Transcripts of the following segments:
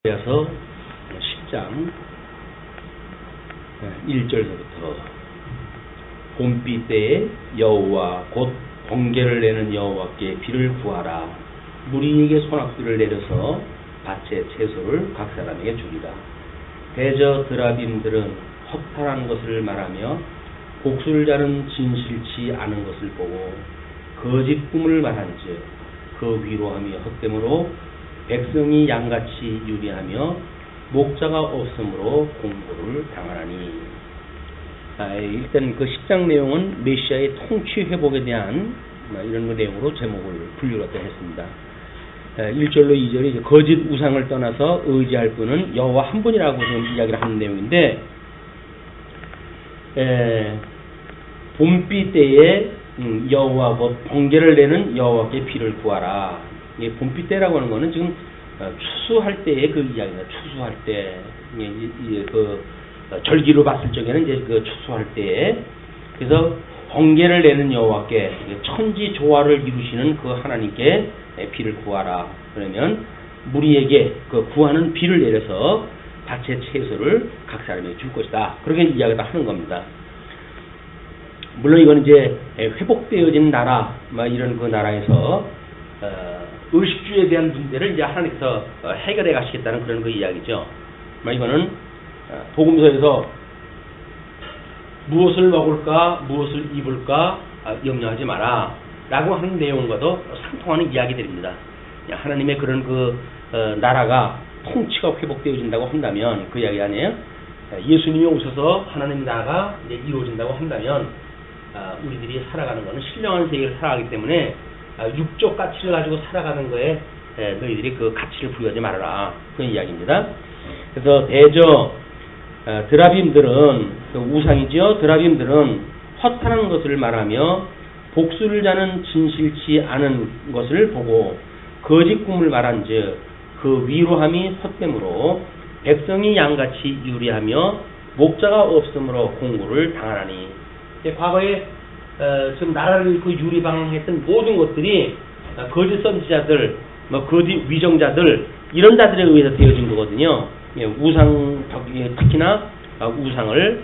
이어서 10장 1절서부터 봄비 때에 여호와 곧 번개를 내는 여호와께 비를 구하라. 무리에게 소낙비를 내려서 밭에 채소를 각 사람에게 주리라. 대저 드라빔들은 허탈한 것을 말하며 복수를 자는 진실치 않은 것을 보고 거짓 꿈을 말한즉 그 위로함이 헛됨으로 백성이 양같이 유리하며 목자가 없으므로 공고를 당하나니. 일단 그 10장 내용은 메시아의 통치 회복에 대한 이런 내용으로 제목을 분류를 했습니다. 1절로 2절이 거짓 우상을 떠나서 의지할 분은 여호와 한 분이라고 지금 이야기를 하는 내용인데, 봄비 때에 여호와 곧 번개를 내는 여호와께 비를 구하라. 봄비 때라고 하는 거는 지금 추수할 때의 그 이야기입니다. 추수할 때, 그 절기로 봤을 적에는 이제 그 추수할 때에, 그래서 번개를 내는 여호와께 천지 조화를 이루시는 그 하나님께 비를 구하라. 그러면 무리에게 그 구하는 비를 내려서 밭의 채소를 각 사람에게 줄 것이다. 그렇게 이야기를 하는 겁니다. 물론 이건 이제 회복되어진 나라, 이런 그 나라에서 의식주에 대한 문제를 이제 하나님께서 해결해 가시겠다는 그런 그 이야기죠. 이거는 복음서에서 무엇을 먹을까, 무엇을 입을까 염려하지 마라 라고 하는 내용과도 상통하는 이야기들입니다. 하나님의 그런 그 나라가 통치가 회복되어진다고 한다면 그 이야기 아니에요? 예수님이 오셔서 하나님 나라가 이제 이루어진다고 한다면 우리들이 살아가는 것은 신령한 세계를 살아가기 때문에 육적 가치를 가지고 살아가는 거에 너희들이 그 가치를 부여하지 말아라. 그런 이야기입니다. 그래서 대저 드라빔들은 그 우상이죠. 드라빔들은 허탄한 것을 말하며 복수를 자는 진실치 않은 것을 보고 거짓 꿈을 말한즉 그 위로함이 헛됨으로 백성이 양같이 유리하며 목자가 없으므로 공고를 당하나니. 과거에 지금 나라를 그 유리방했던 모든 것들이 거짓 선지자들, 거짓 위정자들, 이런 자들에 의해서 되어진 거거든요. 우상, 특히나 우상을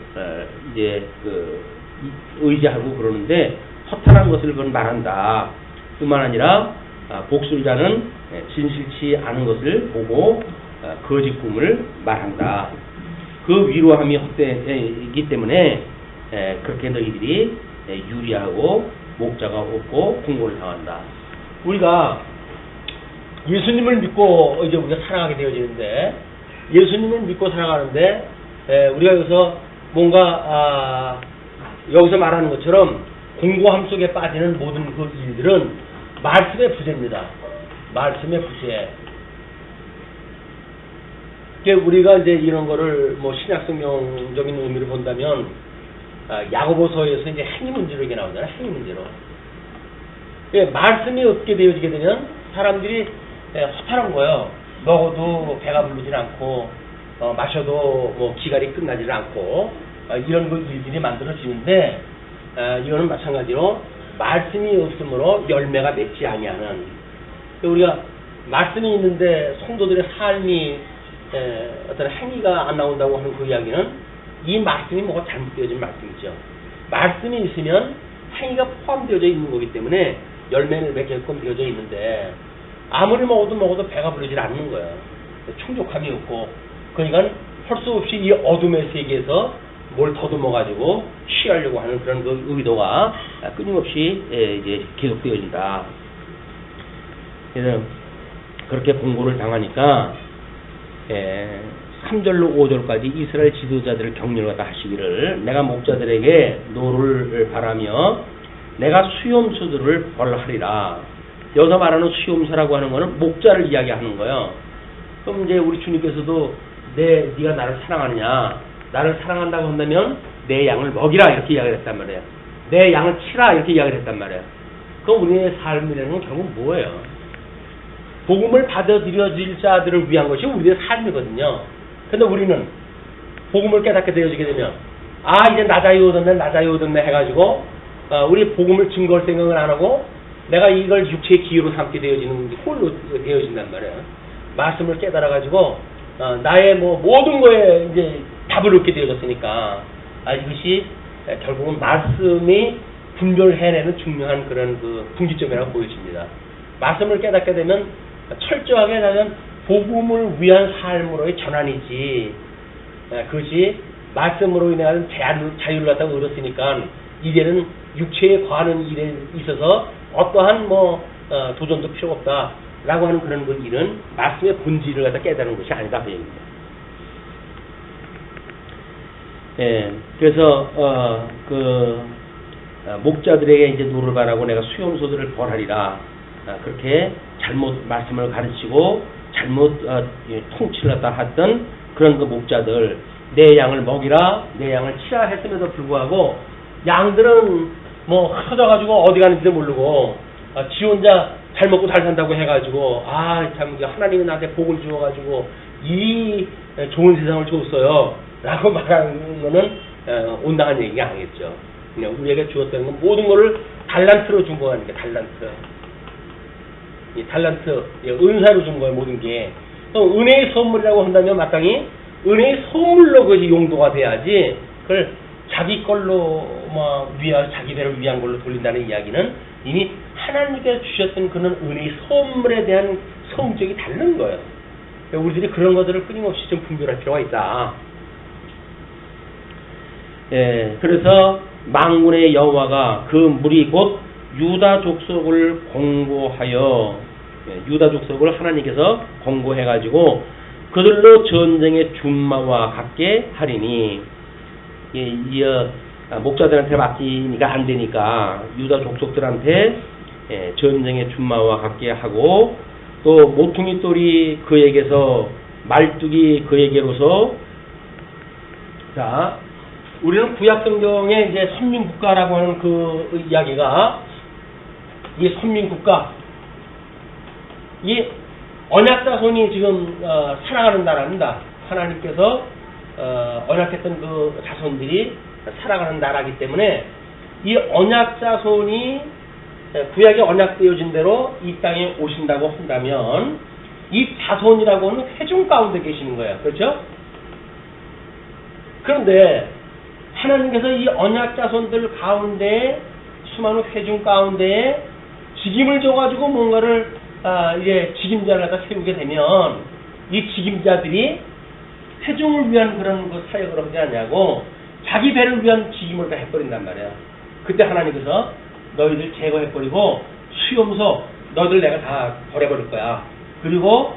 이제 그 의지하고 그러는데 허탈한 것을 그건 말한다. 뿐만 아니라 복수를 자는 진실치 않은 것을 보고 거짓 꿈을 말한다. 그 위로함이 헛되기 때문에 그렇게 너희들이 유리하고 목자가 없고 공고를 당한다. 우리가 예수님을 믿고 이제 우리가 살아가게 되어지는데, 예수님을 믿고 살아가는데 우리가 여기서 뭔가 여기서 말하는 것처럼 공고함 속에 빠지는 모든 그 일들은 말씀의 부재입니다. 말씀의 부재. 우리가 이제 이런 거를 뭐 신약성경적인 의미를 본다면 야고보서에서 이제 행위 문제로 이게 나오잖아요. 행위 문제로. 말씀이 없게 되어지게 되면 사람들이 허탈한 거예요. 먹어도 배가 부르질 않고 마셔도 뭐 기갈이 끝나질 않고 이런 그 일들이 만들어지는데, 이거는 마찬가지로 말씀이 없으므로 열매가 맺지 아니하는. 우리가 말씀이 있는데 성도들의 삶이 어떤 행위가 안 나온다고 하는 그 이야기는 이 말씀이 뭐가 잘못되어진 말씀이죠. 말씀이 있으면 행위가 포함되어져 있는 거기 때문에 열매를 맺게끔 되어져 있는데, 아무리 먹어도 배가 부르질 않는 거예요. 충족함이 없고, 그러니까 할 수 없이 이 어둠의 세계에서 뭘 더듬어가지고 취하려고 하는 그런 그 의도가 끊임없이 이제 계속되어진다. 그래서 그렇게 공고를 당하니까 3절로 5절까지 이스라엘 지도자들을 격려를 갖다 하시기를, 내가 목자들에게 노를 바라며 내가 수염소들을 벌하리라. 여기서 말하는 수염소라고 하는 거는 목자를 이야기하는 거예요. 그럼 이제 우리 주님께서도 네가 나를 사랑하느냐, 나를 사랑한다고 한다면 내 양을 먹이라 이렇게 이야기를 했단 말이에요. 내 양을 치라 이렇게 이야기를 했단 말이에요. 그럼 우리의 삶이라는 건 결국 뭐예요? 복음을 받아들여질 자들을 위한 것이 우리의 삶이거든요. 근데 우리는 복음을 깨닫게 되어지게 되면 이제 나 자유 얻었네 해가지고 우리 복음을 증거할 생각을 안 하고 내가 이걸 육체의 기회로 삼게 되어지는 홀로 되어진단 말이에요. 말씀을 깨달아가지고 나의 뭐 모든 거에 이제 답을 얻게 되어졌으니까 이것이 결국은 말씀이 분별해내는 중요한 그런 그 분기점이라고 보여집니다. 말씀을 깨닫게 되면 철저하게 나는 복음을 위한 삶으로의 전환이지, 그것이 말씀으로 인해 자유를 갖다가 얻었으니까 이제는 육체에 관한 일에 있어서 어떠한 도전도 필요 없다라고 하는 그런 그 일은 말씀의 본질을 갖다 깨달은 것이 아니다 그 얘기입니다. 예, 그래서 목자들에게 이제 노를 바라고 내가 수염소들을 벌하리라. 그렇게 잘못 말씀을 가르치고 잘못 통치를 갖다 했던 그런 그 목자들, 내 양을 먹이라, 내 양을 치라 했음에도 불구하고 양들은 뭐 흩어져가지고 어디 가는지도 모르고 지 혼자 잘 먹고 잘 산다고 해가지고 참 하나님이 나한테 복을 주어가지고 이 좋은 세상을 줬어요 라고 말하는 거는 온당한 얘기가 아니겠죠. 그냥 우리에게 주었던 건 모든 거를 달란트로 준 거 아닙니까? 달란트. 이 달란트, 은사로 준 거예요, 모든 게. 은혜의 선물이라고 한다면 마땅히 은혜의 선물로 그것이 용도가 돼야지, 그걸 자기 걸로 자기 배를 위한 걸로 돌린다는 이야기는 이미 하나님께서 주셨던 그런 은혜의 선물에 대한 성격이 다른 거예요. 우리들이 그런 것들을 끊임없이 좀 분별할 필요가 있다. 예, 그래서 만군의 여호와가 그 무리 곧 유다 족속을 공고하여, 유다 족속을 하나님께서 공고해가지고 그들로 전쟁의 준마와 같게 하리니, 목자들한테 맡기니까 안 되니까 유다 족속들한테 전쟁의 준마와 같게 하고, 또 모퉁이 똘이 그에게서 말뚝이 그에게로서. 자, 우리는 구약 성경에 이제 선민국가라고 하는 그 이야기가, 이 선민국가, 이 언약자손이 지금 살아가는 나라입니다. 하나님께서 언약했던 그 자손들이 살아가는 나라이기 때문에 이 언약자손이 구약에 언약되어진 대로 이 땅에 오신다고 한다면 이 자손이라고 하는 회중 가운데 계시는 거예요. 그렇죠? 그런데 하나님께서 이 언약자손들 가운데, 수많은 회중 가운데에 직임을 줘가지고 뭔가를 이제 직임자를 갖다 세우게 되면 이 직임자들이 회중을 위한 그런 그 사역을 하지 않냐고 자기 배를 위한 직임을 다 해버린단 말이야. 그때 하나님께서 너희들 제거해버리고 수용소 너희들 내가 다 버려버릴 거야. 그리고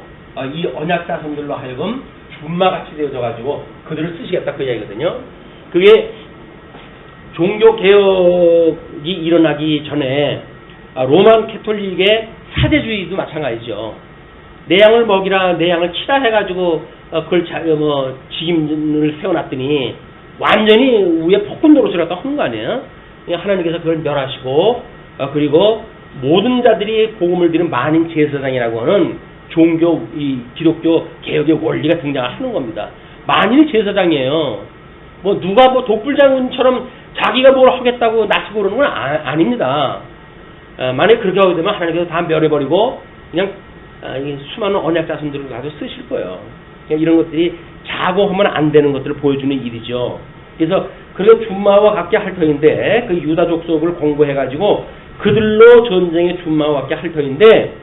이 언약자손들로 하여금 준마같이 되어져가지고 그들을 쓰시겠다 그 이야기거든요. 그게 종교개혁이 일어나기 전에 로만 캐톨릭의 사대주의도 마찬가지죠. 내 양을 먹이라, 내 양을 치라 해가지고 그걸 직임을 세워놨더니 완전히 위에 폭군 노릇을 갖다 하는 거 아니에요? 하나님께서 그걸 멸하시고, 그리고 모든 자들이 복음을 들은 만인 제사장이라고 하는 이 기독교 개혁의 원리가 등장하는 겁니다. 만인이 제사장이에요. 누가 독불장군처럼 자기가 뭘 하겠다고 나서고 그러는 건 아닙니다. 만약에 그렇게 하게 되면 하나님께서 다 멸해버리고 그냥 수많은 언약자손들을 가서 쓰실 거예요. 그냥 이런 것들이 자고하면 안 되는 것들을 보여주는 일이죠. 그래서 그래서 준마와 같게 할 터인데, 그 유다 족속을 공고해가지고 그들로 전쟁의 준마와 같게 할 터인데,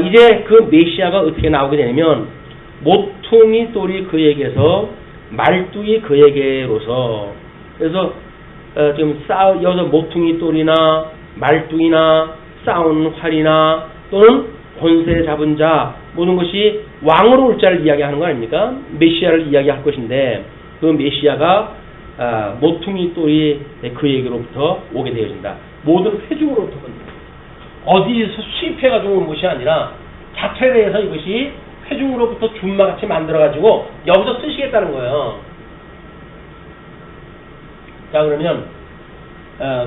이제 그 메시아가 어떻게 나오게 되냐면 모퉁이 똘이 그에게서 말뚝이 그에게로서. 그래서 지금 여기서 모퉁이 똘이나 말뚝이나 싸운 활이나 또는 권세 잡은 자, 모든 것이 왕으로 올 자를 이야기하는 거 아닙니까? 메시아를 이야기할 것인데, 그 메시아가 모퉁이 똘이 그에게로부터 오게 되어진다. 모든 회중으로부터 어디에서 수입해가지고 오는 것이 아니라 자체에서 이것이 회중으로부터 준마같이 만들어가지고 여기서 쓰시겠다는 거예요. 자, 그러면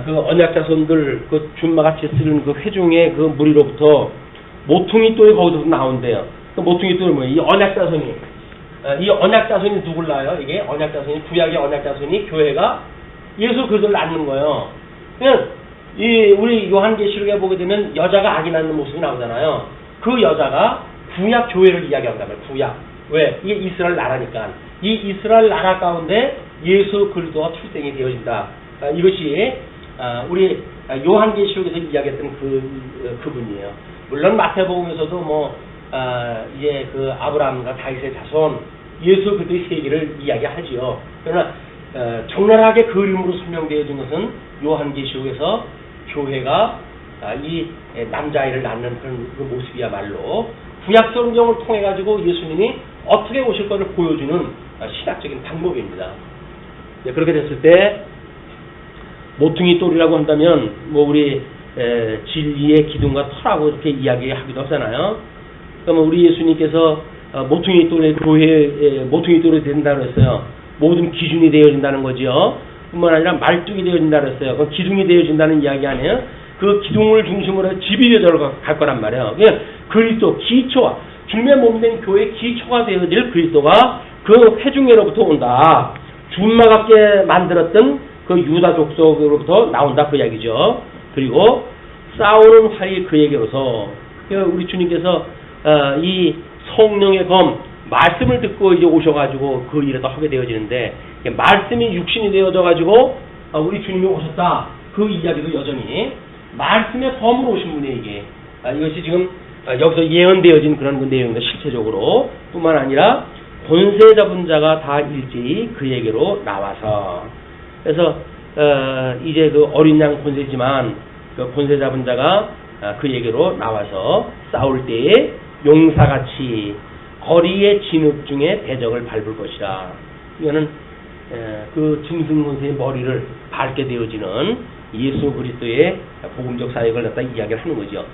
그 언약자손들 그 준마같이 쓰는 그 회중의 그 무리로부터 모퉁이 똘이 거기서 나온대요. 그 모퉁이 똘이 뭐예요? 이 언약자손이. 이 언약자손이 누굴 낳아요? 이게 언약자손이, 구약의 언약자손이 교회가 예수 그리스도를 낳는 거예요. 그냥 우리 요한계시록에 보게 되면 여자가 아기 낳는 모습이 나오잖아요. 그 여자가 구약 교회를 이야기한단 말이에요. 구약. 왜? 이게 이스라엘 나라니까. 이 이스라엘 나라 가운데 예수 그리스도가 출생이 되어진다. 이것이 우리 요한계시록에서 이야기했던 그분이에요. 물론 마태복음에서도 이제 그 아브라함과 다윗의 자손 예수 그리스도의 세계를 이야기하지요. 그러나 적나라하게 그림으로 설명되어진 것은 요한계시록에서 교회가 이 남자아이를 낳는 그런 그 모습이야말로 구약 성경을 통해 가지고 예수님이 어떻게 오실 것을 보여주는 신학적인 방법입니다. 그렇게 됐을 때 모퉁이 돌이라고 한다면 우리 진리의 기둥과 터라고 이렇게 이야기하기도 하잖아요. 그러면 우리 예수님께서 모퉁이 돌의 교회에 모퉁이 돌이 된다고 했어요. 모든 기준이 되어진다는 거지요. 뿐만 아니라 말뚝이 되어진다고 했어요. 그 기둥이 되어진다는 이야기 아니에요. 그 기둥을 중심으로 해서 집이 되어져 갈 거란 말이에요. 그냥 그리스도 기초와 주님의 몸된 교회의 기초가 되어질 그리스도가 그 회중회로부터 온다. 준마갑게 만들었던 그 유다 족속으로부터 나온다 그 이야기죠. 그리고 싸우는 활이 그에게로서 우리 주님께서 이 성령의 검 말씀을 듣고 이제 오셔가지고 그 일을 또 하게 되어지는데 말씀이 육신이 되어져가지고 우리 주님이 오셨다 그 이야기도 여전히 말씀의 검으로 오신 분이 이게 이것이 지금 여기서 예언되어진 그런 그 내용인데 실체적으로 뿐만 아니라 권세 잡은 자가 다 일제히 그에게로 나와서 그래서 이제 그 어린 양 권세지만 그 권세 잡은 자가 그에게로 나와서 싸울 때에 용사같이 거리의 진흙 중에 대적을 밟을 것이라. 이거는 그 짐승 권세의 머리를 밟게 되어지는 예수 그리스도의 복음적 사역을 갖다 이야기를 하는 거죠.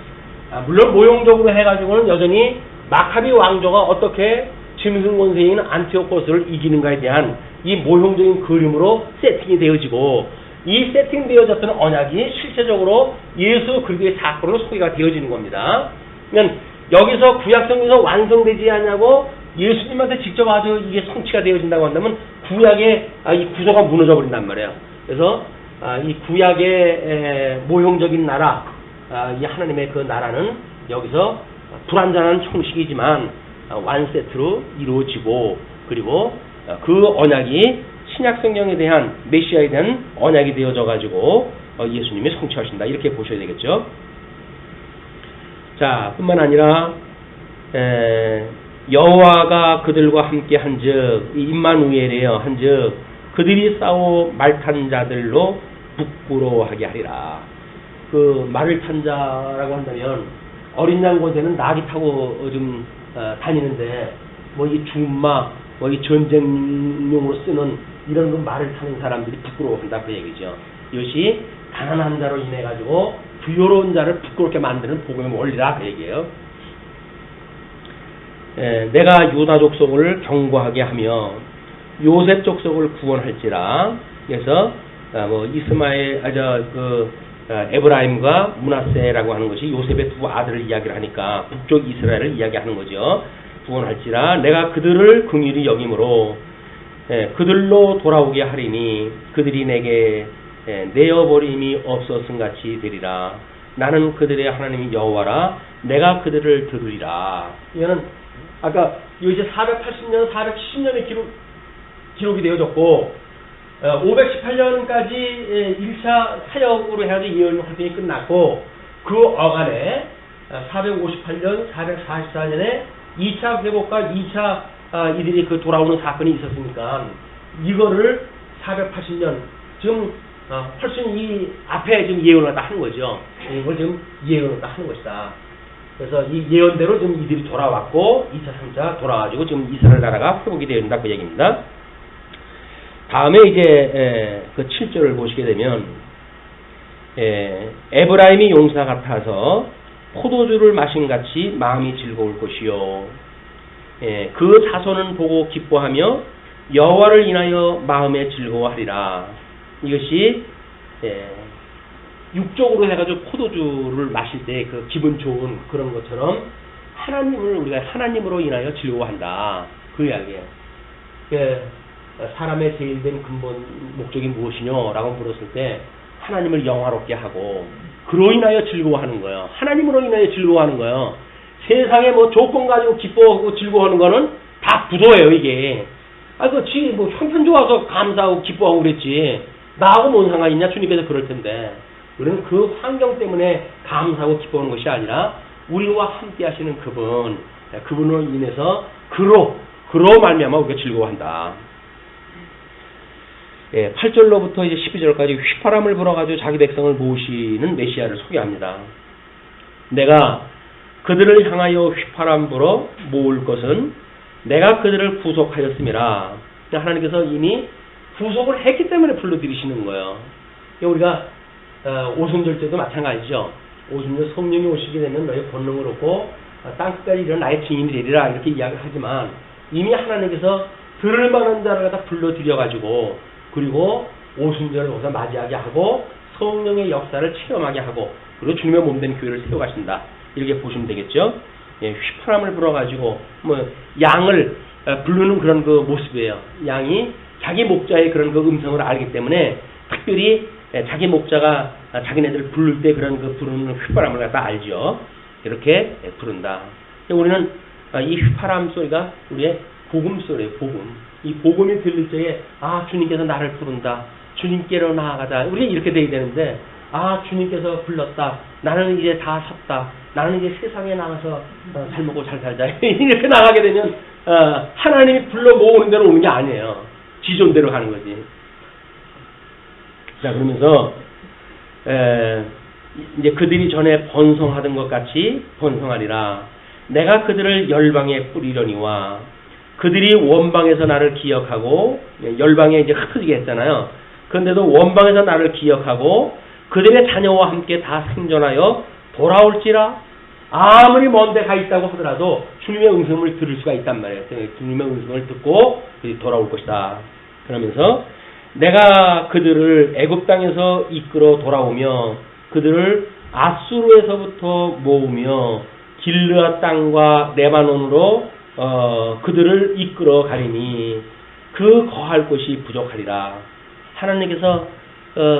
물론 모형적으로 해가지고는 여전히 마카비 왕조가 어떻게 짐승 권세인 안티오코스를 이기는가에 대한 이 모형적인 그림으로 세팅이 되어지고 이 세팅되어졌던 언약이 실제적으로 예수 그리스도의 사건으로 소개가 되어지는 겁니다. 그러면 여기서 구약성경에서 완성되지 않냐고 예수님한테 직접 아주 이게 성취가 되어진다고 한다면 구약의 이 구조가 무너져 버린단 말이에요. 그래서 이 구약의 모형적인 나라, 이 하나님의 그 나라는 여기서 불완전한 형식이지만 완세트로 이루어지고 그리고 그 언약이 신약성경에 대한 메시아에 대한 언약이 되어져 가지고 예수님이 성취하신다 이렇게 보셔야 되겠죠. 자, 뿐만 아니라 여호와가 그들과 함께 한즉 임마누엘이에요. 한즉 그들이 싸워 말 탄 자들로 부끄러워하게 하리라. 그 말을 탄 자라고 한다면 어린 양 권세는 나귀 타고 좀 다니는데 이 준마 이 전쟁용으로 쓰는 이런 그 말을 타는 사람들이 부끄러워한다 그 얘기죠. 이것이 가난한 자로 인해 가지고 부요로운 자를 부끄럽게 만드는 복음의 원리라 그 얘기예요. 내가 유다 족속을 경고하게 하며 요셉 족속을 구원할지라. 그래서 이스마엘 에브라임과 므낫세라고 하는 것이 요셉의 두 아들을 이야기를 하니까 북쪽 이스라엘을 이야기하는 거죠. 구원할지라 내가 그들을 긍휼히 여김으로 그들로 돌아오게 하리니 그들이 내게 내어버림이 없었음 같이 되리라. 나는 그들의 하나님이 여호와라. 내가 그들을 들으리라. 이거는 아까 이제 480년, 470년의 기록이 되어졌고 518년까지 1차 사역으로 해가지고 예언 활동이 끝났고 그 어간에 458년, 444년에 2차 회복과 2차 이들이 그 돌아오는 사건이 있었으니까 이거를 480년 지금 훨씬 이 앞에 지금 예언을 다 하는 거죠. 이걸 지금 예언을 다 하는 것이다. 그래서 이 예언대로 지금 이들이 돌아왔고 2차, 3차 돌아와가지고 지금 이스라엘 나라가 회복이 되어 있다 그 얘기입니다. 다음에 이제 그 7절을 보시게 되면 에브라임이 용사 같아서 포도주를 마신 같이 마음이 즐거울 것이요 그 자손은 보고 기뻐하며 여호와를 인하여 마음에 즐거워하리라. 이것이 육적으로 해가지고 포도주를 마실 때 그 기분 좋은 그런 것처럼 하나님을 우리가 하나님으로 인하여 즐거워한다 그 이야기예요. 사람의 제일된 근본 목적이 무엇이뇨? 라고 물었을 때 하나님을 영화롭게 하고 그로 인하여 즐거워하는 거예요. 하나님으로 인하여 즐거워하는 거예요. 세상에 조건 가지고 기뻐하고 즐거워하는 거는 다 부도예요, 이게. 그렇지, 뭐, 형편 좋아서 감사하고 기뻐하고 그랬지. 나하고 뭔 상관이 있냐? 주님께서 그럴 텐데. 우리는 그 환경 때문에 감사하고 기뻐하는 것이 아니라, 우리와 함께 하시는 그분으로 인해서, 그로 말미암아 우리가 즐거워한다. 예, 8절로부터 이제 12절까지 휘파람을 불어가지고 자기 백성을 모으시는 메시아를 소개합니다. 내가 그들을 향하여 휘파람 불어 모을 것은 내가 그들을 구속하였음이라. 하나님께서 이미 구속을 했기 때문에 불러들이시는 거예요. 우리가 오순절 때도 마찬가지죠. 오순절 성령이 오시게 되면 너의 본능을 얻고 땅끝까지 이런 나의 증인이 되리라 이렇게 이야기를 하지만 이미 하나님께서 들을 만한 자를 갖다 불러들여가지고 그리고 오순절을 거기서 맞이하게 하고 성령의 역사를 체험하게 하고 그리고 주님의 몸된 교회를 세워가신다. 이렇게 보시면 되겠죠. 예, 휘파람을 불어가지고 뭐 양을 부르는 그런 그 모습이에요. 양이 자기 목자의 그런 그 음성을 알기 때문에 특별히 자기 목자가 자기네들 부를 때 그런 그 부르는 휘파람을 갖다 알죠. 이렇게 부른다. 우리는 이 휘파람 소리가 우리의 복음 소리예요. 복음. 이 복음이 들릴 때에 주님께서 나를 부른다. 주님께로 나아가자. 우리 이렇게 돼야 되는데 주님께서 불렀다. 나는 이제 다 섰다. 나는 이제 세상에 나가서 잘 먹고 잘 살자. 이렇게 나가게 되면 하나님이 불러 모으는 대로 오는 게 아니에요. 지존대로 가는 거지. 자, 그러면서 이제 그들이 전에 번성하던 것 같이 번성하리라. 내가 그들을 열방에 뿌리려니와 그들이 원방에서 나를 기억하고 열방에 이제 흩어지게 했잖아요. 그런데도 원방에서 나를 기억하고 그들의 자녀와 함께 다 생존하여 돌아올지라. 아무리 먼 데 가 있다고 하더라도 주님의 음성을 들을 수가 있단 말이에요. 주님의 음성을 듣고 그들이 돌아올 것이다. 그러면서 내가 그들을 애굽 땅에서 이끌어 돌아오며 그들을 아수르에서부터 모으며 길르앗 땅과 레바논으로 그들을 이끌어 가리니 그 거할 곳이 부족하리라. 하나님께서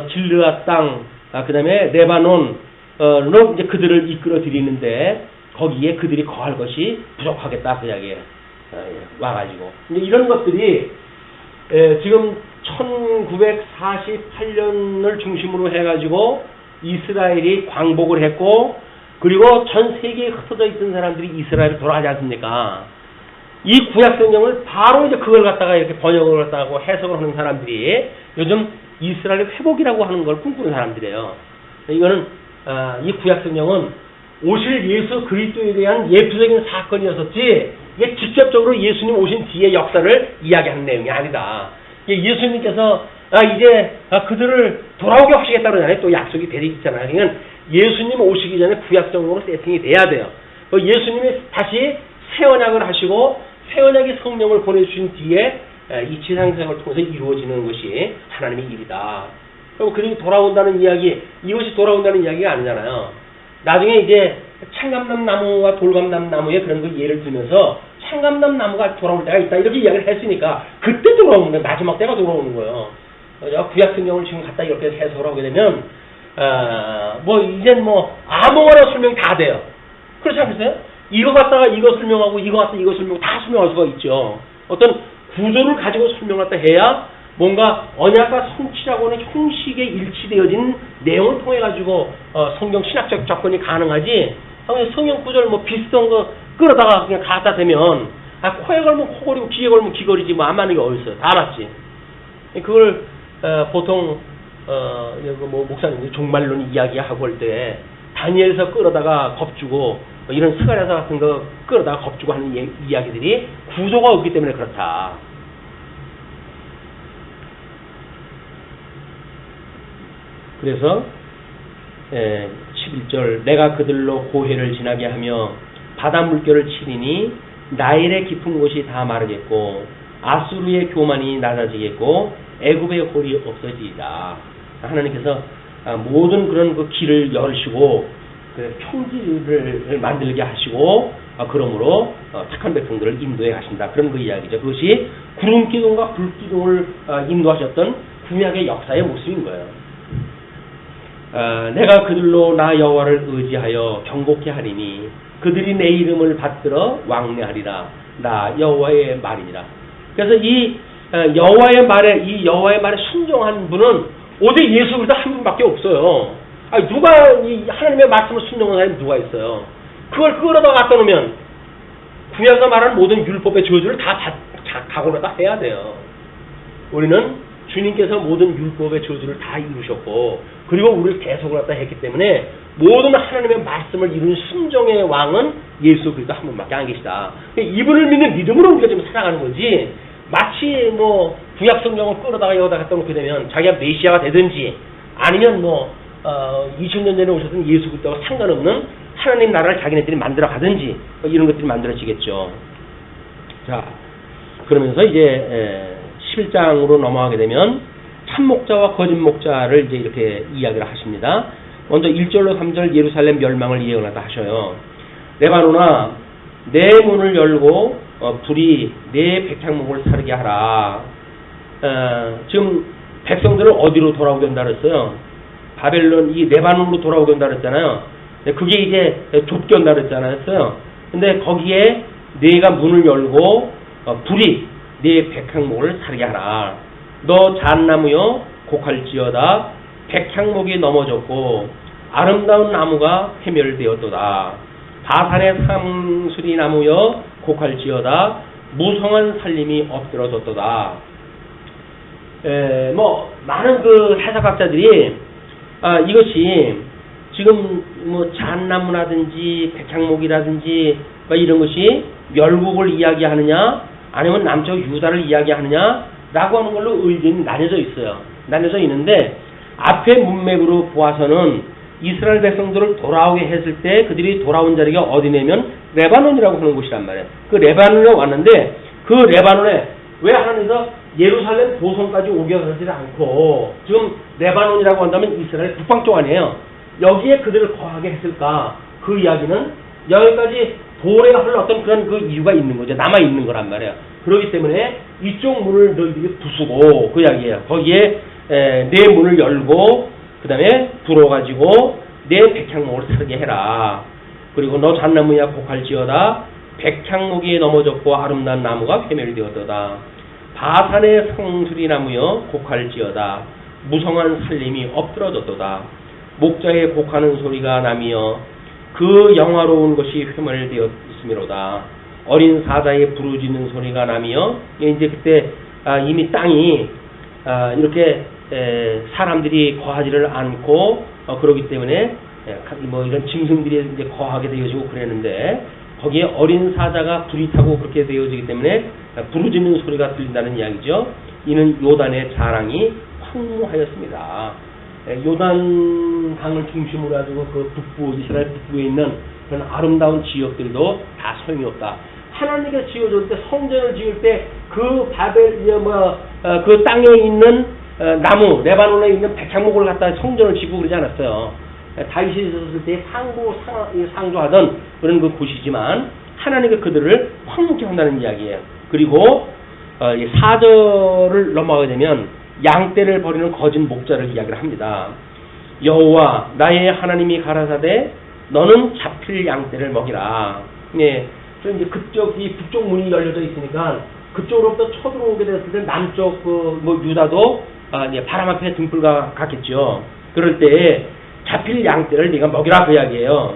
길르앗 땅, 그 다음에 레바논으로 이제 그들을 이끌어 드리는데 거기에 그들이 거할 것이 부족하겠다 그 이야기에 와가지고 이제 이런 것들이 지금 1948년을 중심으로 해가지고 이스라엘이 광복을 했고 그리고 전 세계에 흩어져 있던 사람들이 이스라엘을 돌아가지 않습니까? 이 구약 성경을 바로 이제 그걸 갖다가 이렇게 번역을 갖다가 해석을 하는 사람들이 요즘 이스라엘의 회복이라고 하는 걸 꿈꾸는 사람들이에요. 이거는 이 구약 성경은 오실 예수 그리스도에 대한 예표적인 사건이었었지 이게 직접적으로 예수님 오신 뒤의 역사를 이야기하는 내용이 아니다. 예수님께서 이제 그들을 돌아오게 하시겠다 그러잖아요. 또 약속이 되어 있잖아요. 그러니까 예수님 오시기 전에 구약성경으로 세팅이 돼야 돼요. 예수님이 다시 새 언약을 하시고 새 언약의 성령을 보내주신 뒤에 이 지상생활을 통해서 이루어지는 것이 하나님의 일이다. 그리고 그들이 돌아온다는 이야기, 이것이 돌아온다는 이야기가 아니잖아요. 나중에 이제 창감남 나무와 돌감남 나무의 그런 그 예를 들면서 창감남 나무가 돌아올 때가 있다 이렇게 이야기를 했으니까 그때 돌아오는 거예요. 마지막 때가 돌아오는 거예요. 구약 성경을 지금 갖다 이렇게 해석을 하게 되면 이젠 아무거나 설명이 다 돼요. 그렇지 않겠어요? 이거 갖다가 이거 설명하고 이거 갖다가 이거 설명하고 다 설명할 수가 있죠. 어떤 구조를 가지고 설명을 갖다 해야 뭔가 언약과 성취라고는 형식에 일치되어진 내용을 통해 가지고 성경 신학적 접근이 가능하지. 성경 구절 비슷한 거 끌어다가 그냥 갖다 대면 코에 걸면 코걸이고 귀에 걸면 귀걸이지 안 맞는 게 어딨어요. 다 맞지. 그걸 보통 목사님들이 종말론 이야기하고 할 때 다니엘서 끌어다가 겁주고 이런 스가랴서 같은 거 끌어다가 겁주고 하는 이야기들이 구조가 없기 때문에 그렇다. 그래서 11절 내가 그들로 고해를 지나게 하며 바다 물결을 치리니 나일의 깊은 곳이 다 마르겠고 아수르의 교만이 낮아지겠고 애굽의 홀이 없어지리라. 하나님께서 모든 그런 그 길을 열으시고 그 평지를 만들게 하시고 그러므로 착한 백성들을 인도해 가신다. 그런 그 이야기죠. 그것이 구름 기둥과 불 기둥을 인도하셨던 구약의 역사의 모습인 거예요. 내가 그들로 나 여호와를 의지하여 경고케 하리니 그들이 내 이름을 받들어 왕래하리라. 나 여호와의 말이니라. 그래서 이 여호와의 말에 순종한 분은 오직 예수 그리스도 한 분밖에 없어요. 아니, 누가 이 하나님의 말씀을 순종하는 사람이 누가 있어요? 그걸 끌어다 갖다 놓으면 구약에서 말하는 모든 율법의 저주를 다 각오로다 해야 돼요. 우리는 주님께서 모든 율법의 저주를 다 이루셨고, 그리고 우리를 대속을 갖다 했기 때문에 모든 하나님의 말씀을 이룬 순종의 왕은 예수 그리스도 한 분밖에 안 계시다. 이분을 믿는 믿음으로 우리가 지금 살아가는 거지, 마치 뭐 구약 성경을 끌어다가 여기다 갖다 놓게 되면 자기가 메시아가 되든지 아니면 뭐 2000년 전에 오셨던 예수 그리스도와 상관없는 하나님 나라를 자기네들이 만들어 가든지 뭐 이런 것들이 만들어지겠죠. 자, 그러면서 이제 11장으로 넘어가게 되면 참목자와 거짓 목자를 이제 이렇게 이야기를 하십니다. 먼저 1절로 3절 예루살렘 멸망을 예언을 하셔요. 레바논아, 내 문을 열고 불이 내 백향목을 사르게 하라. 지금 백성들을 어디로 돌아오게 한다 그랬어요? 바벨론, 이 레바논으로 돌아오게 한다 그랬잖아요. 그게 이제 좁게 한다 그랬잖아요. 근데 거기에 네가 문을 열고 불이 네 백향목을 사르게 하라. 너 잣나무여 곡할지어다. 백향목이 넘어졌고 아름다운 나무가 회멸되었도다. 바산의 상수리 나무여 곡할지어다. 무성한 살림이 엎드러졌도다. 뭐 많은 그 해석학자들이 이것이 지금 뭐 잣나무라든지 백향목이라든지 뭐 이런 것이 멸국을 이야기하느냐 아니면 남쪽 유다를 이야기하느냐라고 하는 걸로 의견이 나뉘어져 있어요. 나뉘어져 있는데 앞에 문맥으로 보아서는 이스라엘 백성들을 돌아오게 했을 때 그들이 돌아온 자리가 어디냐면 레바논이라고 하는 곳이란 말이에요. 그 레바논에 왔는데 그 레바논에 왜 하나님께서 예루살렘 도성까지 오게 하지 않고 지금 레바논이라고 한다면 이스라엘 북방쪽 아니에요. 여기에 그들을 거하게 했을까? 그 이야기는 여기까지 도래가 흘렀던 그런 그 이유가 있는 거죠. 남아 있는 거란 말이에요. 그렇기 때문에 이쪽 문을 너희들이 부수고 그 이야기예요. 거기에 내 문을 열고 그 다음에 불어가지고 내 백향목을 사르게 해라. 그리고 너 잣나무야 곡할지어다. 백향목이 넘어졌고 아름다운 나무가 회멸되었도다. 바산의 상수리 나무여 곡할지어다. 무성한 살림이 엎드러졌도다. 목자의 곡하는 소리가 나며 그 영화로운 것이 회멸되었음이로다. 어린 사자의 부르짖는 소리가 나며 이제 그때 이미 땅이 이렇게 사람들이 거하지를 않고 그러기 때문에 뭐 이런 짐승들이 이제 거하게 되어지고 그랬는데 거기에 어린 사자가 불이 타고 그렇게 되어지기 때문에 부르짖는 소리가 들린다는 이야기죠. 이는 요단의 자랑이 황무하였습니다. 요단 강을 중심으로 가지고 그 북부 이스라엘 북부에 있는 그런 아름다운 지역들도 다 소용이 없다. 하나님께서 지어줄 때 성전을 지을 때 그 바벨 그 땅에 있는 나무 레바논에 있는 백향목을 갖다 성전을 짓고 그러지 않았어요. 다윗이 있었을 때 상주하던 그런 그 곳이지만 하나님께서 그들을 황무케 한다는 이야기예요. 그리고 4절을 넘어가게 되면 양떼를 버리는 거짓 목자를 이야기를 합니다. 여호와 나의 하나님이 가라사대 너는 잡힐 양떼를 먹이라. 네, 그래서 이제 이 북쪽 문이 열려져 있으니까 그쪽으로부터 쳐들어오게 됐을 때 남쪽 뭐 유다도 바람 앞에 등불과 같겠죠. 그럴 때 잡힐 양떼를 네가 먹이라 그 이야기예요.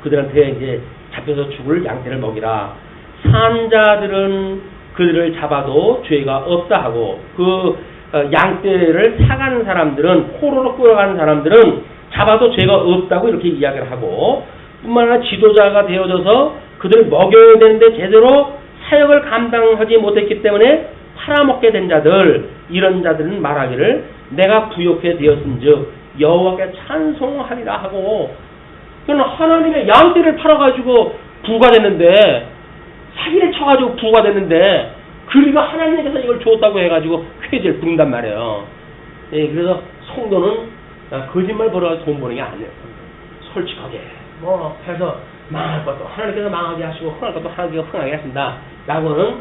그들한테 이제 잡혀서 죽을 양떼를 먹이라. 산자들은 그들을 잡아도 죄가 없다 하고 그 양떼를 사가는 사람들은 포로로 끌어가는 사람들은 잡아도 죄가 없다고 이렇게 이야기를 하고 뿐만 아니라 지도자가 되어져서 그들을 먹여야 되는데 제대로 사역을 감당하지 못했기 때문에 팔아먹게 된 자들 이런 자들은 말하기를 내가 부욕해 되었은즉 여호와께 찬송하리라 하고 그는 하나님의 양떼를 팔아가지고 부가 됐는데 사기를 쳐가지고 부가 됐는데 그리고 하나님께서 이걸 줬다고 해가지고 회제를 부른단 말이에요. 예, 그래서 성도는 거짓말 벌어가지고 돈 버는 게 아니에요. 솔직하게 뭐 해서 망할 것도 하나님께서 망하게 하시고 흥할 것도 하나님께서 흥하게 하신다 라고는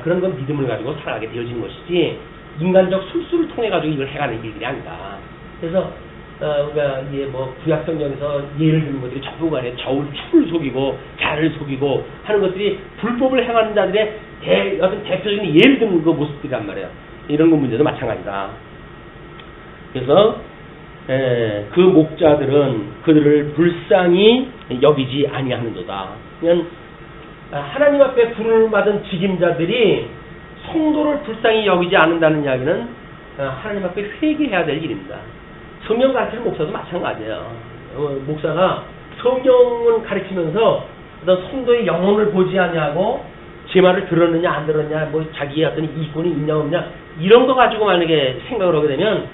그런 건 믿음을 가지고 살아가게 되어진 것이지 인간적 술수를 통해 가지고 이걸 해가는 일이 아니다. 그래서 우리가 이게 뭐 구약성경에서 예를 드는 것들이 전부 간에 추를 속이고 자를 속이고 하는 것들이 불법을 행하는 자들의 어떤 대표적인 예를 드는 그 모습들이란 말이에요. 이런 거 문제도 마찬가지다. 그래서 그 목자들은 그들을 불쌍히 여기지 아니하는도다. 그냥 하나님 앞에 부름을 받은 직임자들이 성도를 불쌍히 여기지 않는다는 이야기는 하나님 앞에 회개해야 될 일입니다. 성경 가르치는 목사도 마찬가지예요. 목사가 성경을 가르치면서 어떤 성도의 영혼을 보지 아니하고 제 말을 들었느냐 안 들었냐, 뭐 자기의 어떤 이권이 있냐 없냐 이런 거 가지고 만약에 생각을 하게 되면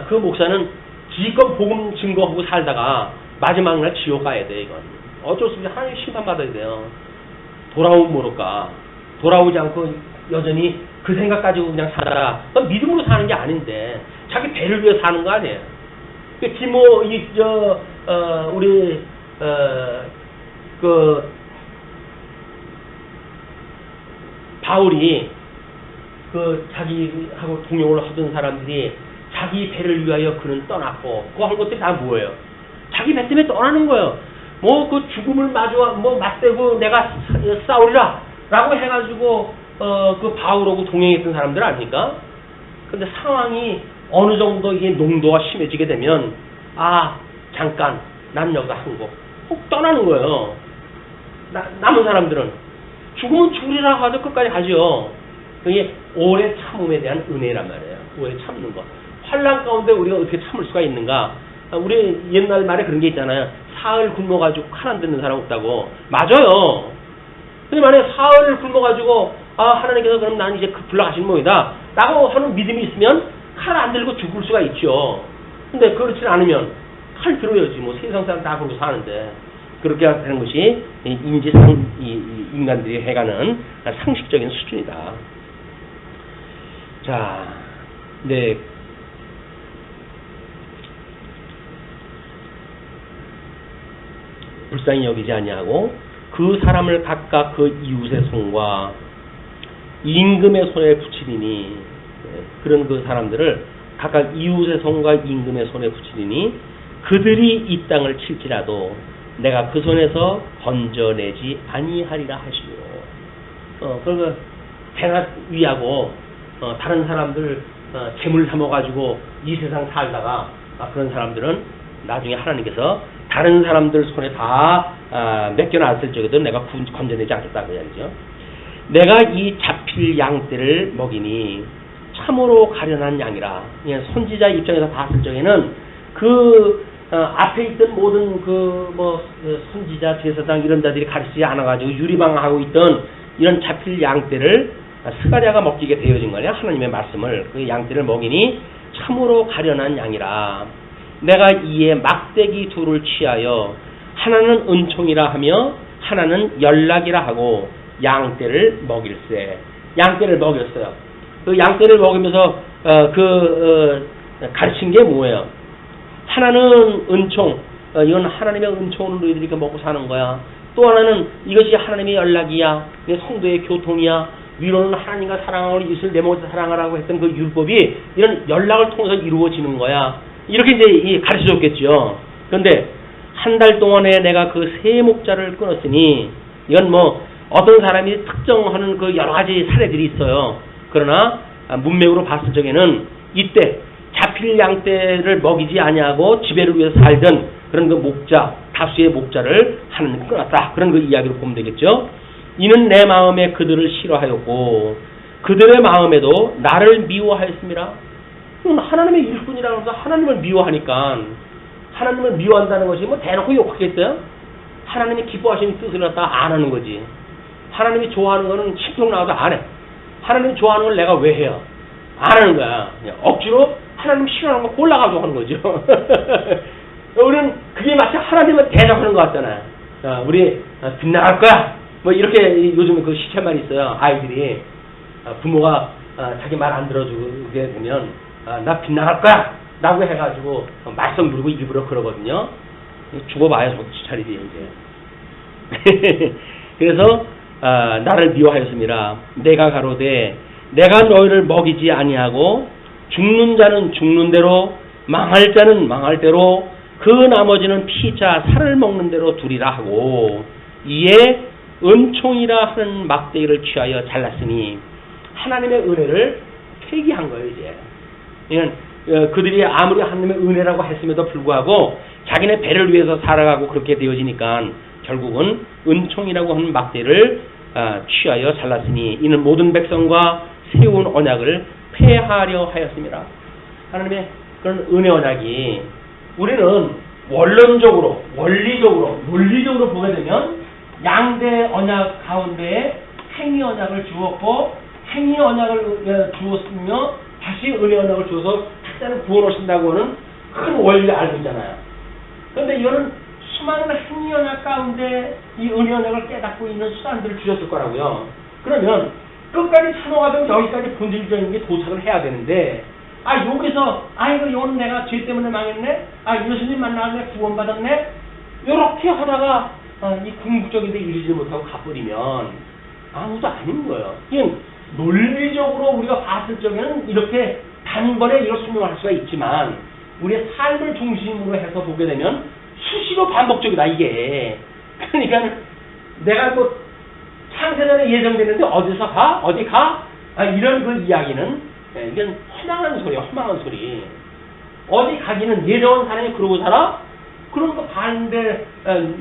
그 목사는 지껏 복음 증거하고 살다가 마지막 날 지옥 가야 돼. 이건 어쩔 수 없이 하나님 심판 받아야 돼요. 돌아오면 모를까. 돌아오지 않고 여전히 그 생각 가지고 그냥 살아라. 그건 믿음으로 사는 게 아닌데 자기 배를 위해 사는 거 아니에요. 우리 바울이 자기하고 동역을 하던 사람들이 자기 배를 위하여 그는 떠났고 그 한 것들이 다 뭐예요? 자기 배 때문에 떠나는 거예요. 뭐 그 죽음을 맞대고 내가 싸우리라 라고 해가지고 그 바울하고 동행했던 사람들 아닙니까? 근데 상황이 어느 정도 이게 농도가 심해지게 되면 잠깐 난 여기서 항복 꼭 떠나는 거예요. 남은 사람들은 죽으면 죽으리라 하죠. 끝까지 가죠. 그게 오래 참음에 대한 은혜란 말이에요. 오래 참는 거. 환난 가운데 우리가 어떻게 참을 수가 있는가? 우리 옛날 말에 그런 게 있잖아요. 사흘 굶어가지고 칼 안 듣는 사람 없다고. 맞아요. 근데 만약에 사흘을 굶어가지고 하나님께서 그럼 난 이제 불러가시는 모이다 라고 하는 믿음이 있으면 칼 안 들고 죽을 수가 있죠. 근데 그렇지 않으면 칼 들어야지. 뭐 세상 사람 다 그러고 사는데. 그렇게 하는 것이 인간들이 해가는 상식적인 수준이다. 자, 네. 불쌍히 여기지 아니하고 그 사람을 각각 그 이웃의 손과 임금의 손에 붙이리니, 그런 그 사람들을 각각 이웃의 손과 임금의 손에 붙이리니 그들이 이 땅을 칠지라도 내가 그 손에서 건져내지 아니하리라 하시고, 그러니까 대낮 위하고 다른 사람들 재물 삼아가지고 이 세상 살다가 그런 사람들은 나중에 하나님께서 다른 사람들 손에 다 맡겨놨을 적에도 내가 건져내지 않겠다고 이야기죠. 내가 이 잡힐 양떼를 먹이니 참으로 가련한 양이라. 선지자 입장에서 봤을 적에는 앞에 있던 모든 선지자, 제사장 이런 자들이 가르치지 않아가지고 유리방하고 있던 이런 잡힐 양떼를 스가랴가 먹이게 되어진 거냐. 하나님의 말씀을. 그 양떼를 먹이니 참으로 가련한 양이라. 내가 이에 막대기 둘을 취하여 하나는 은총이라 하며 하나는 연락이라 하고 양떼를 먹일세. 양떼를 먹였어요. 그 양떼를 먹이면서 가르친 게 뭐예요? 하나는 은총, 이건 하나님의 은총으로 너희들이 먹고 사는 거야. 또 하나는 이것이 하나님의 연락이야. 성도의 교통이야. 위로는 하나님과 사랑하고 이웃을 내 몸에서 사랑하라고 했던 그 율법이 이런 연락을 통해서 이루어지는 거야. 이렇게 이제 가르쳐줬겠죠. 그런데 한 달 동안에 내가 그 세 목자를 끊었으니, 이건 뭐 어떤 사람이 특정하는 그 여러 가지 사례들이 있어요. 그러나 문맥으로 봤을 적에는 이때 잡힐 양떼를 먹이지 아니하고 지배를 위해서 살던 그런 그 목자, 다수의 목자를 하나님 끊었다. 그런 그 이야기로 보면 되겠죠. 이는 내 마음에 그들을 싫어하였고 그들의 마음에도 나를 미워하였습니다. 하나님의 일꾼이라고 해서 하나님을 미워하니까, 하나님을 미워한다는 것이 뭐 대놓고 욕하겠어요? 하나님이 기뻐하시는 뜻을 갖다가 안 하는 거지. 하나님이 좋아하는 거는 신경 나와도 안 해. 하나님이 좋아하는 걸 내가 왜 해요? 안 하는 거야. 그냥 억지로 하나님 싫어하는 거 골라가지고 하는 거죠. 우리는 그게 마치 하나님을 대적하는 것 같잖아요. 우리 빗나갈 거야. 뭐 이렇게 요즘에 그 시체말이 있어요. 아이들이 부모가 자기 말 안 들어주게 되면 나 빗나갈 거야 라고 해가지고 말썽 부르고 일부러 그러거든요. 죽어봐야 정신 차리지 이제. 그래서 나를 미워하였습니다. 내가 가로되 내가 너희를 먹이지 아니하고 죽는 자는 죽는 대로 망할 자는 망할 대로 그 나머지는 피자 살을 먹는 대로 두리라 하고 이에 은총이라 하는 막대기를 취하여 잘랐으니 하나님의 은혜를 폐기한 거예요. 이제 이건 그들이 아무리 하나님의 은혜라고 했음에도 불구하고 자기네 배를 위해서 살아가고 그렇게 되어지니까 결국은 은총이라고 하는 막대를 취하여 잘랐으니 이는 모든 백성과 세운 언약을 폐하려 하였습니다. 하나님의 그런 은혜 언약이 우리는 원론적으로, 원리적으로, 논리적으로 보게 되면 양대 언약 가운데에 행위 언약을 주었고 행위 언약을 주었으며 다시 은혜 언약을 주어서 각자를 구원하신다고 하는 큰 원리를 알고 있잖아요. 그런데 이거는 수많은 행위 언약 가운데 이 은혜 언약을 깨닫고 있는 수단들을 주셨을 거라고요. 그러면 끝까지 산호가지고 여기까지 본질적인 게 도착을 해야 되는데 여기서 이거는 내가 죄 때문에 망했네, 예수님 만나면 구원받았네, 이렇게 하다가 이 궁극적인 데 이르지 못하고 가버리면 아무도 아닌 거예요. 이건 논리적으로 우리가 봤을 적에는 이렇게 단번에 이걸 설명할 수가 있지만 우리의 삶을 중심으로 해서 보게 되면 수시로 반복적이다 이게. 그러니까 내가 창세전에 예정됐는데 어디서 가? 어디 가? 이런 그 이야기는 이건 허망한 소리야, 허망한 소리. 어디 가기는 예정한 사람이 그러고 살아? 그런 거 반대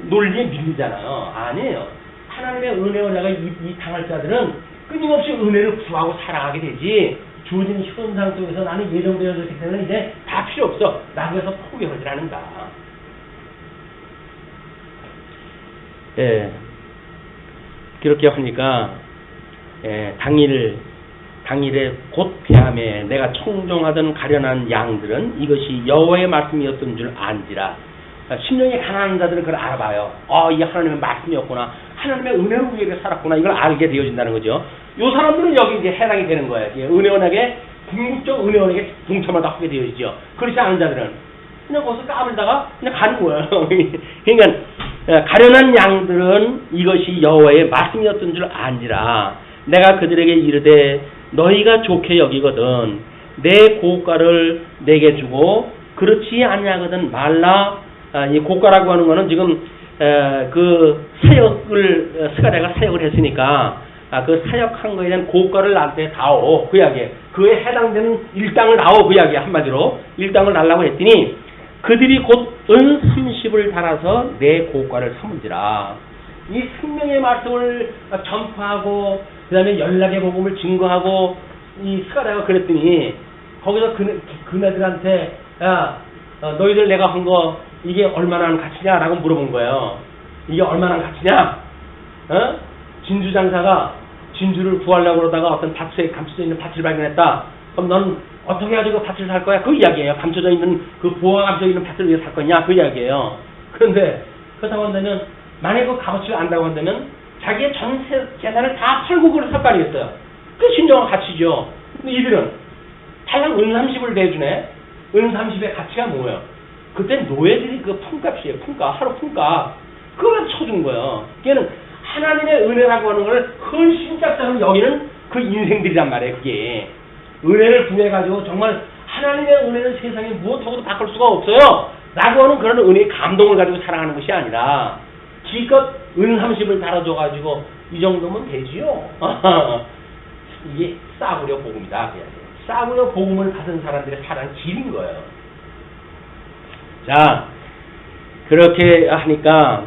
논리에 밀리잖아요. 아니에요. 하나님의 은혜 언약을 이 당할 자들은 끊임없이 은혜를 구하고 살아가게 되지 주어진 현상 속에서 나는 예정되어졌기 때문에 이제 다 필요 없어 라고 해서 포기하지 않는다. 예. 그렇게 하니까 당일에 곧 배함에 내가 청종하던 가련한 양들은 이것이 여호와의 말씀이었던 줄 안지라. 심령이 가난한 자들은 그걸 알아봐요. 이 하나님의 말씀이었구나. 하나님의 은혜를 위해 살았구나. 이걸 알게 되어진다는 거죠. 요 사람들은 여기 이제 해당이 되는 거예요. 은혜 언약에, 궁극적 은혜 언약에 동참을 다 하게 되어지죠. 그렇지 않은 자들은 그냥 거기서 까불다가 그냥 가는 거예요. 그러니까 가련한 양들은 이것이 여호와의 말씀이었던 줄 안지라. 내가 그들에게 이르되 너희가 좋게 여기거든 내 고가를 내게 주고 그렇지 아니하거든 말라. 이 고가라고 하는 거는 지금 그 사역을 스가랴가 사역을 했으니까 그 사역한 거에 대한 고가를 나한테 다오 그 이야기에 그에 해당되는 일당을 나오 그 이야기에 한마디로 일당을 달라고 했더니 그들이 곧 은 30을 달아서 내 고가를 삼은지라. 이 생명의 말씀을 전파하고 그 다음에 연락의 복음을 증거하고 이 스가랴가 그랬더니 거기서 그네들한테 너희들 내가 한 거 이게 얼마나 하는 가치냐라고 물어본 거예요. 이게 얼마나 하는 가치냐? 진주 장사가 진주를 구하려고 그러다가 어떤 밭에 감춰져 있는 밭을 발견했다. 그럼 넌 어떻게 가지고 밭을 살 거야? 그 이야기예요. 감춰져 있는 그 보화가 감춰져 있는 밭을 왜 살 거냐? 그 이야기예요. 그런데 그렇다고 한다면 만약에 그 값어치를 안다고 한다면 자기의 전 재산을 다 팔고 그걸 살 거 아니겠어요? 그게 진정한 가치죠. 근데 이들은 달랑 은 30을 내주네. 은 30의 가치가 뭐예요? 그때 노예들이 그 품값이에요. 품값. 하루 품값. 그걸 쳐준 거예요. 걔는 하나님의 은혜라고 하는 걸 훨씬 작다고 여기는 그 인생들이란 말이에요. 그게. 은혜를 구해가지고 정말 하나님의 은혜는 세상에 무엇하고도 바꿀 수가 없어요. 라고 하는 그런 은혜의 감동을 가지고 사랑하는 것이 아니라 기껏 은 30을 달아줘가지고 이 정도면 되지요. 이게 싸구려 복음이다. 싸구려 복음을 받은 사람들의 살아는 길인 거예요. 자, 그렇게 하니까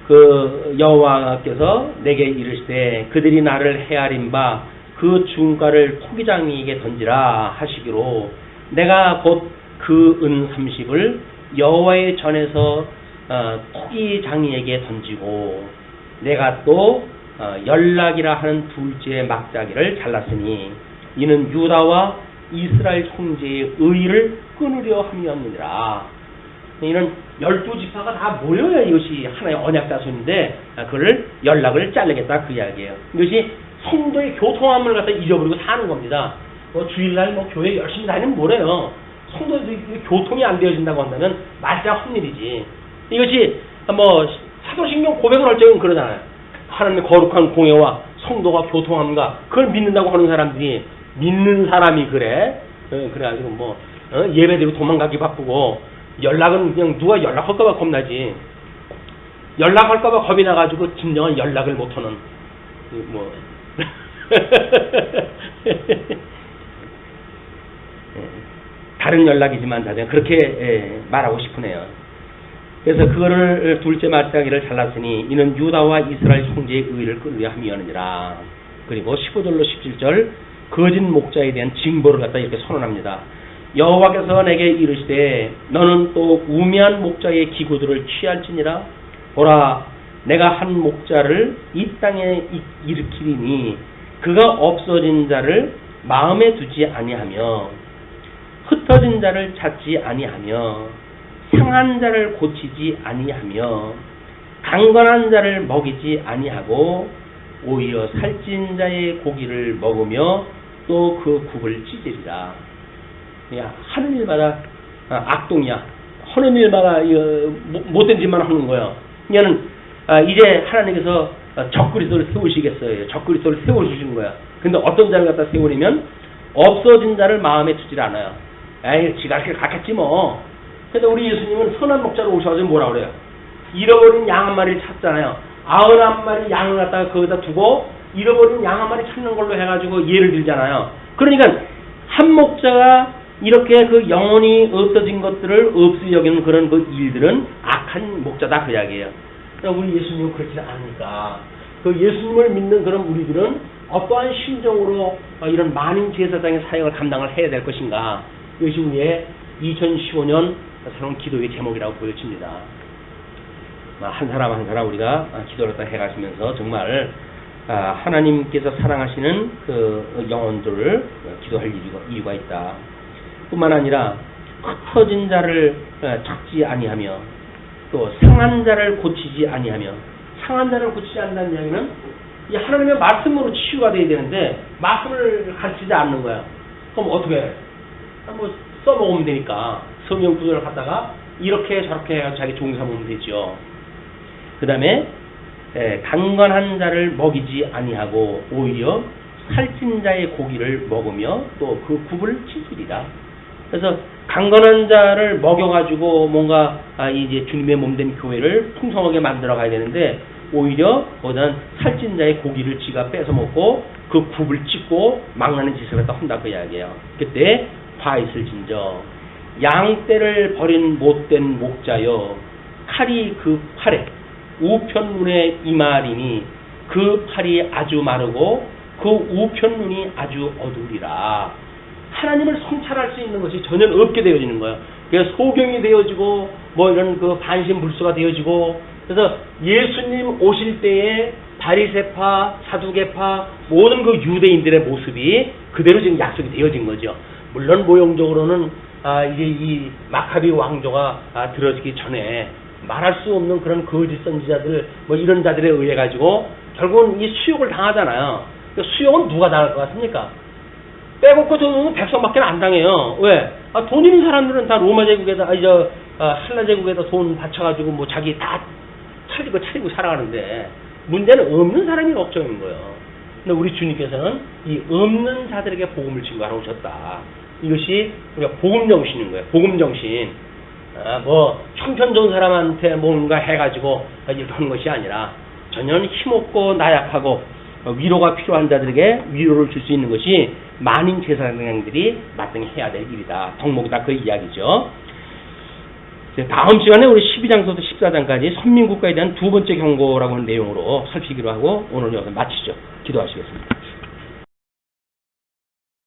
그 여호와께서 내게 이르시되 그들이 나를 헤아린 바 그 중가를 토기장이에게 던지라 하시기로 내가 곧 그 은 30을 여호와의 전에서 토기장이에게 던지고 내가 또 연락이라 하는 둘째 막자기를 잘랐으니 이는 유다와 이스라엘 형제의 의를 끊으려 함이었느니라. 이는 12지파가 다 모여야 이것이 하나의 언약 자손인데 그를 연락을 자르겠다 그 이야기예요. 이것이 성도의 교통함을 갖다 잊어버리고 사는 겁니다. 주일날 교회 열심히 다니면 뭐래요. 성도들이 교통이 안 되어진다고 한다면 말자 헛일이지. 이것이 사도신경 고백을 할 적은 그러잖아요. 하나님의 거룩한 공예와 성도가 교통함과 그걸 믿는다고 하는 사람들이 믿는 사람이 그래. 그래가지고 뭐 예배드리고 도망가기 바쁘고 연락은 그냥 누가 연락할까봐 겁나지. 연락할까봐 겁이 나가지고 진정한 연락을 못하는 뭐 다른 연락이지만 다들 그렇게 말하고 싶으네요. 그래서 그거를 둘째 마땅이를 잘랐으니 이는 유다와 이스라엘 형제의 의를 끌려 함이었느니라. 그리고 15절로 17절 거짓 목자에 대한 징벌을 갖다 이렇게 선언합니다. 여호와께서 내게 이르시되 너는 또 우매한 목자의 기구들을 취할지니라. 보라 내가 한 목자를 이 땅에 일으키리니 그가 없어진 자를 마음에 두지 아니하며 흩어진 자를 찾지 아니하며 상한 자를 고치지 아니하며 강건한 자를 먹이지 아니하고 오히려 살찐 자의 고기를 먹으며 또 그 국을 찢으리라. 야, 하는 일마다 악동이야. 하는 일마다 못된 짓만 하는 거야. 그러니까는 이제 하나님께서 적그리스도를 세우시겠어요. 적그리스도를 세워주시는 거야. 근데 어떤 자를 갖다 세우려면 없어진 자를 마음에 두질 않아요. 에이, 지가 그렇게 갔겠지 뭐. 그래서 우리 예수님은 선한 목자로 오셔가지고 뭐라 그래요? 잃어버린 양 한 마리를 찾잖아요. 91마리 양을 갖다가 거기다 두고 잃어버린 양 한 마리 찾는 걸로 해가지고 예를 들잖아요. 그러니까 한 목자가 이렇게 그 영혼이 없어진 것들을 없이 여기는 그런 그 일들은 악한 목자다 그 이야기예요. 그러니까 우리 예수님은 그렇지 않으니까 그 예수님을 믿는 그런 우리들은 어떠한 심정으로 이런 만인 제사장의 사역을 감당을 해야 될 것인가. 이것이 우리의 2015년 새로운 기도의 제목이라고 보여집니다. 한 사람 한 사람 우리가 기도를 해가시면서 정말 하나님께서 사랑하시는 그 영혼들을 기도할 이유가 있다. 뿐만 아니라 흩어진 자를 찾지 아니하며 또 상한 자를 고치지 아니하며 상한 자를 고치지 않는다는 이야기는 이 하나님의 말씀으로 치유가 돼야 되는데 말씀을 가르치지 않는 거야. 그럼 어떻게 해? 뭐 써먹으면 되니까 성경 구절을 갖다가 이렇게 저렇게 해서 자기 종이 삼으면 되죠. 그 다음에 강건한 자를 먹이지 아니하고 오히려 살찐 자의 고기를 먹으며 또 그 국을 찢으리라. 그래서 강건한 자를 먹여가지고 뭔가 이제 주님의 몸된 교회를 풍성하게 만들어 가야 되는데 오히려 거기는 살찐 자의 고기를 지가 뺏어 먹고 그 굽을 찢고 망나는 짓을 갖다 한다 그 이야기예요. 그때 화 있을진저 양떼를 버린 못된 목자여 칼이 그 팔에 우편눈에 이마리니 그 팔이 아주 마르고 그 우편눈이 아주 어두우리라. 하나님을 성찰할 수 있는 것이 전혀 없게 되어지는 거예요. 그래서 소경이 되어지고 뭐 이런 그 반신불수가 되어지고 그래서 예수님 오실 때에 바리새파, 사두개파 모든 그 유대인들의 모습이 그대로 지금 약속이 되어진 거죠. 물론 모형적으로는 이제 이 마카비 왕조가 들어지기 전에 말할 수 없는 그런 거짓 선지자들 뭐 이런 자들에 의해 가지고 결국은 이 수욕을 당하잖아요. 수욕은 누가 당할 것 같습니까? 빼곡고 저는 백성밖에 안 당해요. 왜? 돈 있는 사람들은 다 로마 제국에다 한라 제국에다 돈 바쳐가지고 뭐 자기 다 차리고 살아가는데 문제는 없는 사람이 걱정인 거예요. 근데 우리 주님께서는 이 없는 자들에게 복음을 증거하러 오셨다. 이것이 우리가 복음 정신인 거예요. 복음 정신. 뭐 형편 좋은 사람한테 뭔가 해가지고 이렇게 하는 것이 아니라 전혀 힘없고 나약하고 위로가 필요한 자들에게 위로를 줄 수 있는 것이 만인 제사장들이 마땅히 해야 될 일이다. 덕목이 다 그 이야기죠. 다음 시간에 우리 12장부터 14장까지 선민국가에 대한 두 번째 경고라고 하는 내용으로 살피기로 하고 오늘 여기서 마치죠. 기도하시겠습니다.